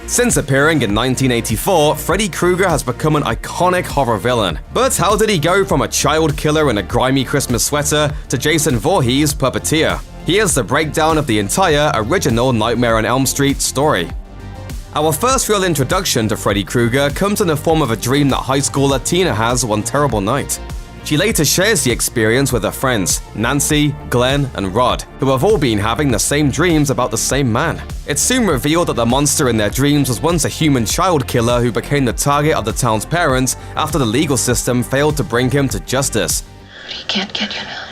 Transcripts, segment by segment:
Since appearing in 1984, Freddy Krueger has become an iconic horror villain. But how did he go from a child killer in a grimy Christmas sweater to Jason Voorhees' puppeteer? Here's the breakdown of the entire original Nightmare on Elm Street story. Our first real introduction to Freddy Krueger comes in the form of a dream that high schooler Tina has one terrible night. She later shares the experience with her friends, Nancy, Glen, and Rod, who have all been having the same dreams about the same man. It's soon revealed that the monster in their dreams was once a human child killer who became the target of the town's parents after the legal system failed to bring him to justice. He can't get you now.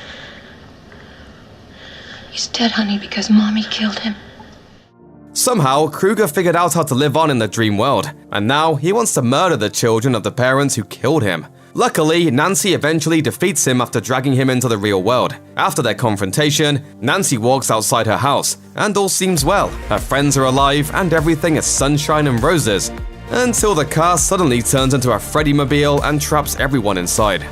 He's dead, honey, because Mommy killed him. Somehow, Krueger figured out how to live on in the dream world, and now he wants to murder the children of the parents who killed him. Luckily, Nancy eventually defeats him after dragging him into the real world. After their confrontation, Nancy walks outside her house, and all seems well. Her friends are alive, and everything is sunshine and roses, until the car suddenly turns into a Freddy-mobile and traps everyone inside.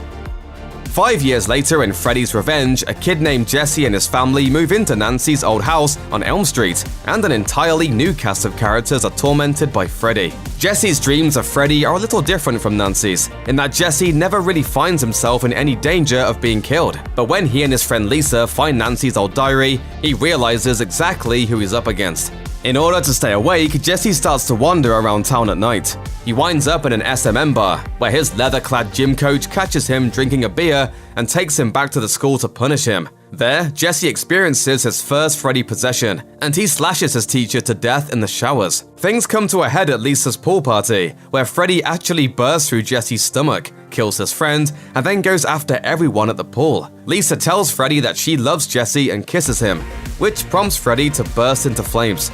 5 years later, in Freddy's Revenge, a kid named Jesse and his family move into Nancy's old house on Elm Street, and an entirely new cast of characters are tormented by Freddy. Jesse's dreams of Freddy are a little different from Nancy's, in that Jesse never really finds himself in any danger of being killed. But when he and his friend Lisa find Nancy's old diary, he realizes exactly who he's up against. In order to stay awake, Jesse starts to wander around town at night. He winds up in an S&M bar, where his leather-clad gym coach catches him drinking a beer and takes him back to the school to punish him. There, Jesse experiences his first Freddy possession, and he slashes his teacher to death in the showers. Things come to a head at Lisa's pool party, where Freddy actually bursts through Jesse's stomach, kills his friend, and then goes after everyone at the pool. Lisa tells Freddy that she loves Jesse and kisses him, which prompts Freddy to burst into flames.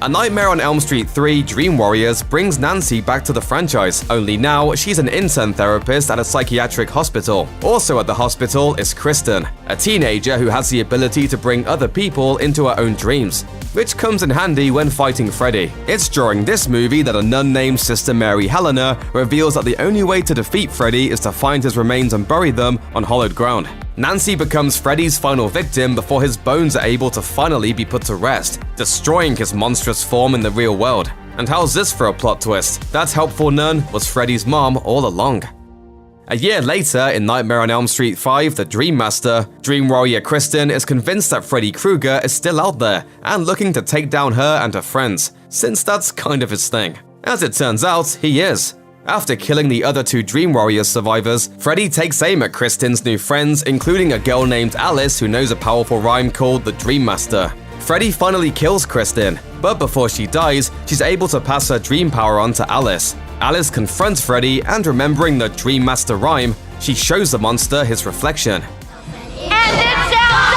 A Nightmare on Elm Street 3 Dream Warriors brings Nancy back to the franchise, only now she's an intern therapist at a psychiatric hospital. Also at the hospital is Kristen, a teenager who has the ability to bring other people into her own dreams, which comes in handy when fighting Freddy. It's during this movie that a nun named Sister Mary Helena reveals that the only way to defeat Freddy is to find his remains and bury them on hollowed ground. Nancy becomes Freddy's final victim before his bones are able to finally be put to rest, destroying his monstrous form in the real world. And how's this for a plot twist? That helpful nun was Freddy's mom all along. A year later, in Nightmare on Elm Street 5 The Dream Master, Dream Warrior Kristen is convinced that Freddy Krueger is still out there and looking to take down her and her friends, since that's kind of his thing. As it turns out, he is. After killing the other two Dream Warriors survivors, Freddy takes aim at Kristen's new friends, including a girl named Alice who knows a powerful rhyme called the Dream Master. Freddy finally kills Kristen, but before she dies, she's able to pass her dream power on to Alice. Alice confronts Freddy, and remembering the Dream Master rhyme, she shows the monster his reflection. And it shall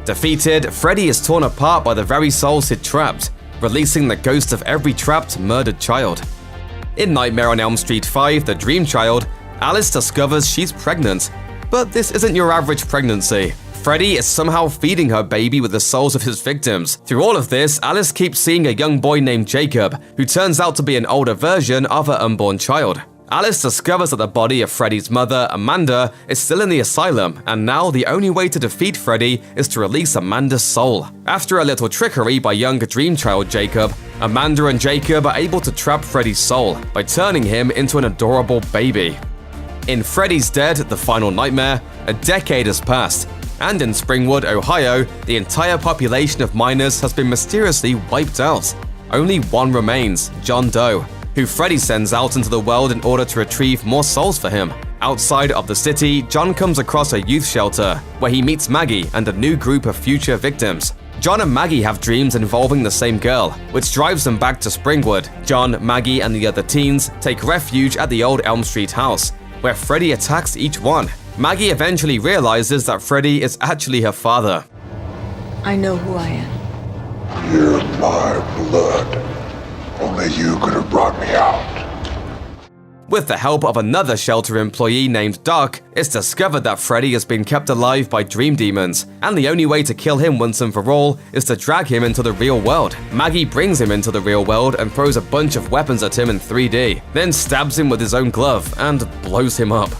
Defeated, Freddy is torn apart by the very souls he'd trapped, releasing the ghost of every trapped, murdered child. In Nightmare on Elm Street 5 The Dream Child, Alice discovers she's pregnant. But this isn't your average pregnancy. Freddy is somehow feeding her baby with the souls of his victims. Through all of this, Alice keeps seeing a young boy named Jacob, who turns out to be an older version of her unborn child. Alice discovers that the body of Freddy's mother, Amanda, is still in the asylum, and now the only way to defeat Freddy is to release Amanda's soul. After a little trickery by young dream child Jacob, Amanda and Jacob are able to trap Freddy's soul by turning him into an adorable baby. In Freddy's Dead: The Final Nightmare, a decade has passed, and in Springwood, Ohio, the entire population of miners has been mysteriously wiped out. Only one remains, John Doe, who Freddy sends out into the world in order to retrieve more souls for him. Outside of the city, John comes across a youth shelter, where he meets Maggie and a new group of future victims. John and Maggie have dreams involving the same girl, which drives them back to Springwood. John, Maggie, and the other teens take refuge at the old Elm Street house, where Freddy attacks each one. Maggie eventually realizes that Freddy is actually her father. I know who I am. You're my blood. Only you could have brought me out. With the help of another shelter employee named Doc, it's discovered that Freddy has been kept alive by dream demons, and the only way to kill him once and for all is to drag him into the real world. Maggie brings him into the real world and throws a bunch of weapons at him in 3D, then stabs him with his own glove and blows him up.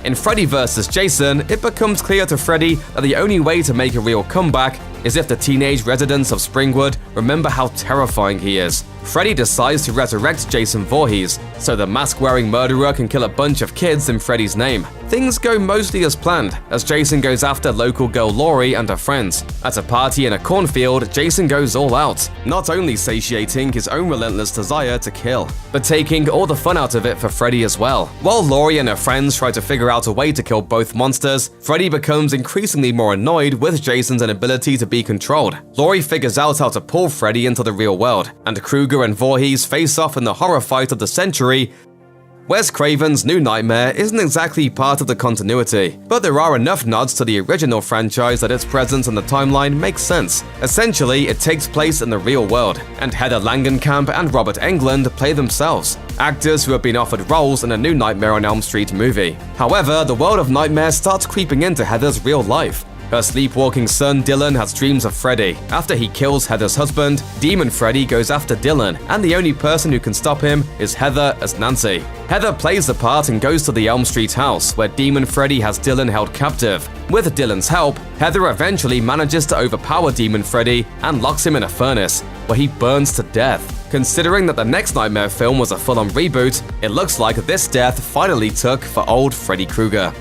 In Freddy vs. Jason, it becomes clear to Freddy that the only way to make a real comeback is if the teenage residents of Springwood remember how terrifying he is. Freddy decides to resurrect Jason Voorhees, so the mask-wearing murderer can kill a bunch of kids in Freddy's name. Things go mostly as planned, as Jason goes after local girl Laurie and her friends. At a party in a cornfield, Jason goes all out, not only satiating his own relentless desire to kill, but taking all the fun out of it for Freddy as well. While Laurie and her friends try to figure out a way to kill both monsters, Freddy becomes increasingly more annoyed with Jason's inability to be controlled. Laurie figures out how to pull Freddy into the real world, and Krueger and Voorhees face off in the horror fight of the century. Wes Craven's New Nightmare isn't exactly part of the continuity, but there are enough nods to the original franchise that its presence in the timeline makes sense. Essentially, it takes place in the real world, and Heather Langenkamp and Robert Englund play themselves, actors who have been offered roles in a New Nightmare on Elm Street movie. However, the world of Nightmare starts creeping into Heather's real life. Her sleepwalking son Dylan has dreams of Freddy. After he kills Heather's husband, Demon Freddy goes after Dylan, and the only person who can stop him is Heather as Nancy. Heather plays the part and goes to the Elm Street house, where Demon Freddy has Dylan held captive. With Dylan's help, Heather eventually manages to overpower Demon Freddy and locks him in a furnace, where he burns to death. Considering that the next Nightmare film was a full-on reboot, it looks like this death finally took for old Freddy Krueger.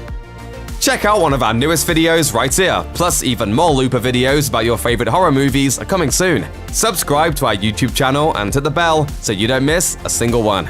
Check out one of our newest videos right here, plus even more Looper videos about your favorite horror movies are coming soon. Subscribe to our YouTube channel and hit the bell so you don't miss a single one.